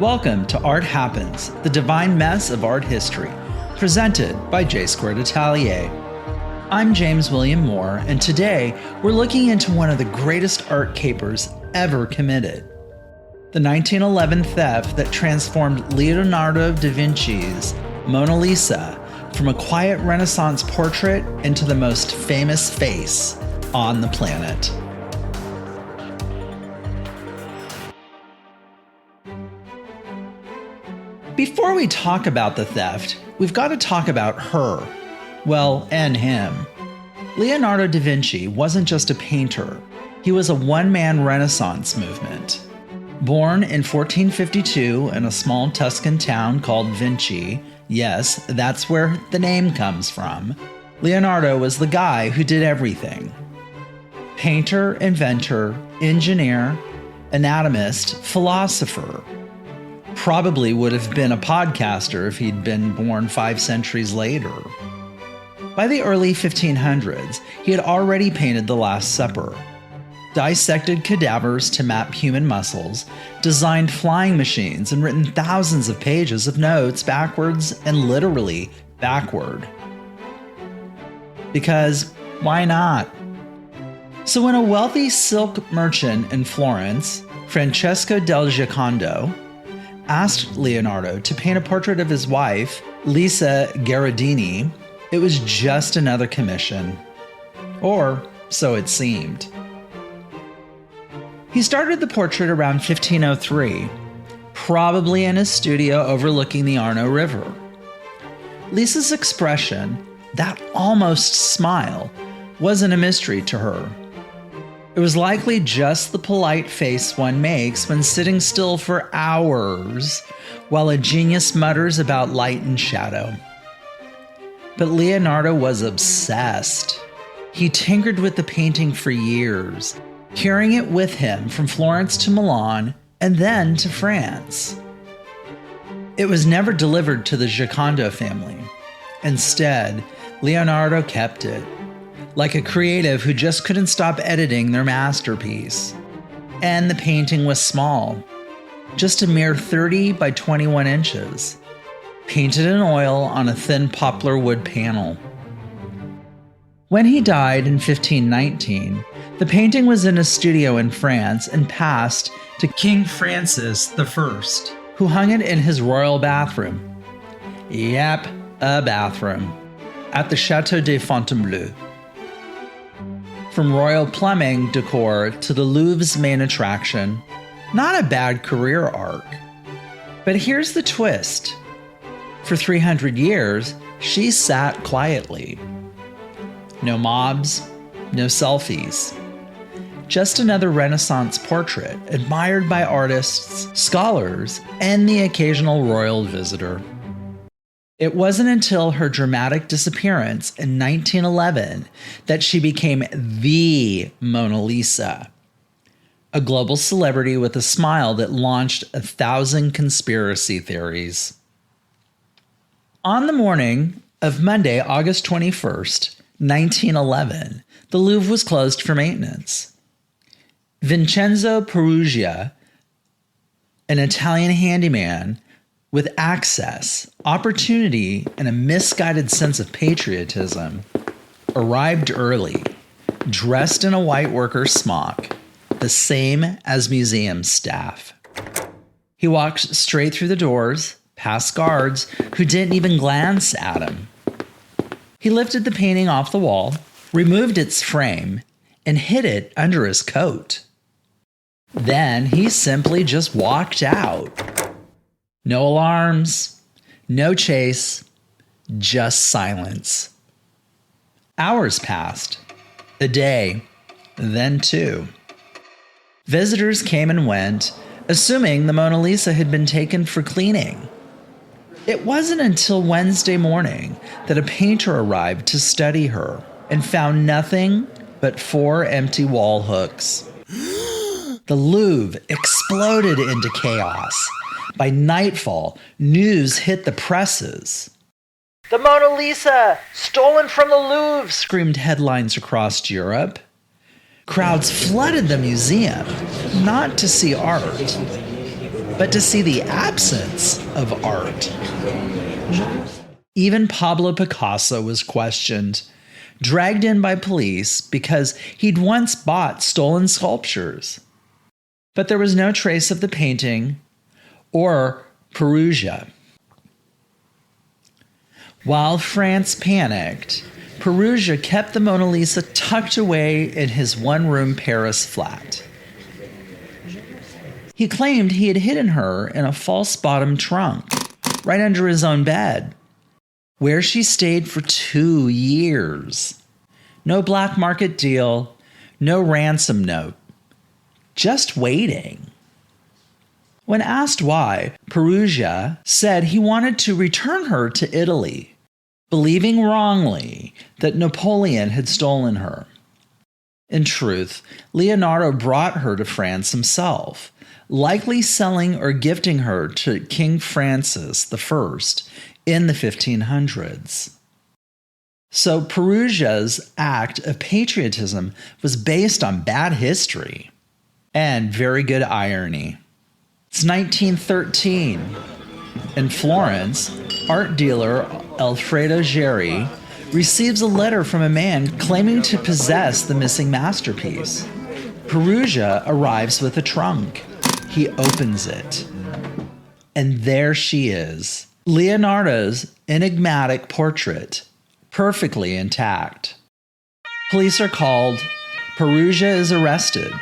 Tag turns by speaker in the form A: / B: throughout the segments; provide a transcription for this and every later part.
A: Welcome to Art Happens, the divine mess of art history, presented by J2Aterlier. I'm James William Moore, and today we're looking into one of the greatest art capers ever committed. The 1911 theft that transformed Leonardo da Vinci's Mona Lisa from a quiet Renaissance portrait into the most famous face on the planet. Before we talk about the theft, we've got to talk about her. Well, and him. Leonardo da Vinci wasn't just a painter. He was a one-man Renaissance movement. Born in 1452 in a small Tuscan town called Vinci, yes, that's where the name comes from, Leonardo was the guy who did everything. Painter, inventor, engineer, anatomist, philosopher. Probably would have been a podcaster if he'd been born 5 centuries later. By the early 1500s, he had already painted The Last Supper, dissected cadavers to map human muscles, designed flying machines, and written thousands of pages of notes backwards and literally backward. Because why not? So when a wealthy silk merchant in Florence, Francesco del Giocondo, asked Leonardo to paint a portrait of his wife, Lisa Gherardini, it was just another commission. Or so it seemed. He started the portrait around 1503, probably in his studio overlooking the Arno River. Lisa's expression, that almost smile, wasn't a mystery to her. It was likely just the polite face one makes when sitting still for hours while a genius mutters about light and shadow. But Leonardo was obsessed. He tinkered with the painting for years, carrying it with him from Florence to Milan and then to France. It was never delivered to the Giocondo family. Instead, Leonardo kept it, like a creative who just couldn't stop editing their masterpiece. And the painting was small, just a mere 30 by 21 inches, painted in oil on a thin poplar wood panel. When he died in 1519, the painting was in a studio in France and passed to King Francis I, who hung it in his royal bathroom. Yep, a bathroom, at the Château de Fontainebleau. From royal plumbing decor to the Louvre's main attraction, not a bad career arc. But here's the twist. For 300 years, she sat quietly. No mobs, no selfies. Just another Renaissance portrait admired by artists, scholars, and the occasional royal visitor. It wasn't until her dramatic disappearance in 1911 that she became the Mona Lisa, a global celebrity with a smile that launched 1,000 conspiracy theories. On the morning of Monday, August 21st, 1911, the Louvre was closed for maintenance. Vincenzo Peruggia, an Italian handyman, with access, opportunity, and a misguided sense of patriotism, arrived early, dressed in a white worker smock, the same as museum staff. He walked straight through the doors, past guards who didn't even glance at him. He lifted the painting off the wall, removed its frame, and hid it under his coat. Then he simply just walked out. No alarms, no chase, just silence. Hours passed, a day, then 2. Visitors came and went, assuming the Mona Lisa had been taken for cleaning. It wasn't until Wednesday morning that a painter arrived to study her and found nothing but 4 empty wall hooks. The Louvre exploded into chaos. By nightfall, news hit the presses. "The Mona Lisa! Stolen from the Louvre!" screamed headlines across Europe. Crowds flooded the museum, not to see art, but to see the absence of art. Even Pablo Picasso was questioned, dragged in by police because he'd once bought stolen sculptures. But there was no trace of the painting or Peruggia. While France panicked, Peruggia kept the Mona Lisa tucked away in his one-room Paris flat. He claimed he had hidden her in a false-bottom trunk, right under his own bed, where she stayed for 2 years. No black market deal, no ransom note, just waiting. When asked why, Peruggia said he wanted to return her to Italy, believing wrongly that Napoleon had stolen her. In truth, Leonardo brought her to France himself, likely selling or gifting her to King Francis I in the 1500s. So Peruggia's act of patriotism was based on bad history and very good irony. It's 1913. In Florence, art dealer Alfredo Geri receives a letter from a man claiming to possess the missing masterpiece. Peruggia arrives with a trunk. He opens it. And there she is, Leonardo's enigmatic portrait, perfectly intact. Police are called. Peruggia is arrested.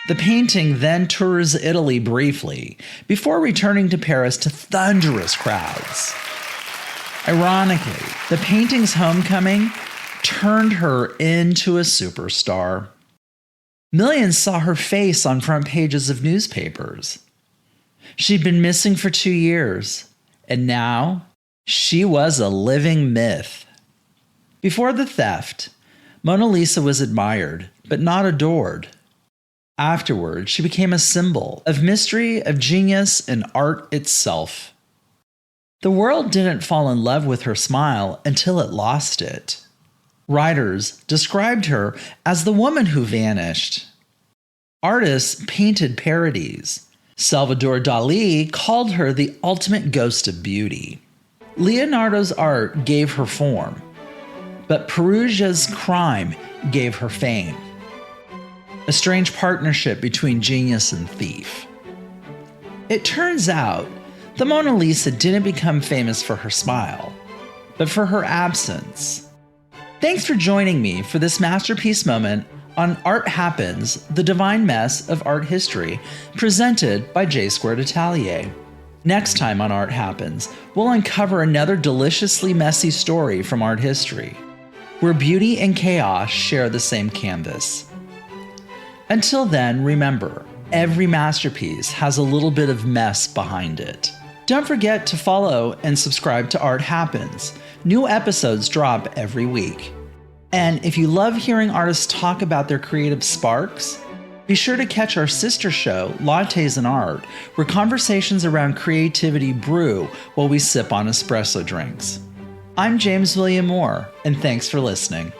A: The painting then tours Italy briefly before returning to Paris to thunderous crowds. Ironically, the painting's homecoming turned her into a superstar. Millions saw her face on front pages of newspapers. She'd been missing for 2 years, and now she was a living myth. Before the theft, Mona Lisa was admired, but not adored. Afterward, she became a symbol of mystery, of genius, and art itself. The world didn't fall in love with her smile until it lost it. Writers described her as the woman who vanished. Artists painted parodies. Salvador Dali called her the ultimate ghost of beauty. Leonardo's art gave her form, but Peruggia's crime gave her fame. A strange partnership between genius and thief. It turns out the Mona Lisa didn't become famous for her smile, but for her absence. Thanks for joining me for this masterpiece moment on Art Happens, the Divine Mess of Art History, presented by J Squared Atelier. Next time on Art Happens, we'll uncover another deliciously messy story from art history, where beauty and chaos share the same canvas. Until then, remember, every masterpiece has a little bit of mess behind it. Don't forget to follow and subscribe to Art Happens. New episodes drop every week. And if you love hearing artists talk about their creative sparks, be sure to catch our sister show, Lattes and Art, where conversations around creativity brew while we sip on espresso drinks. I'm James William Moore, and thanks for listening.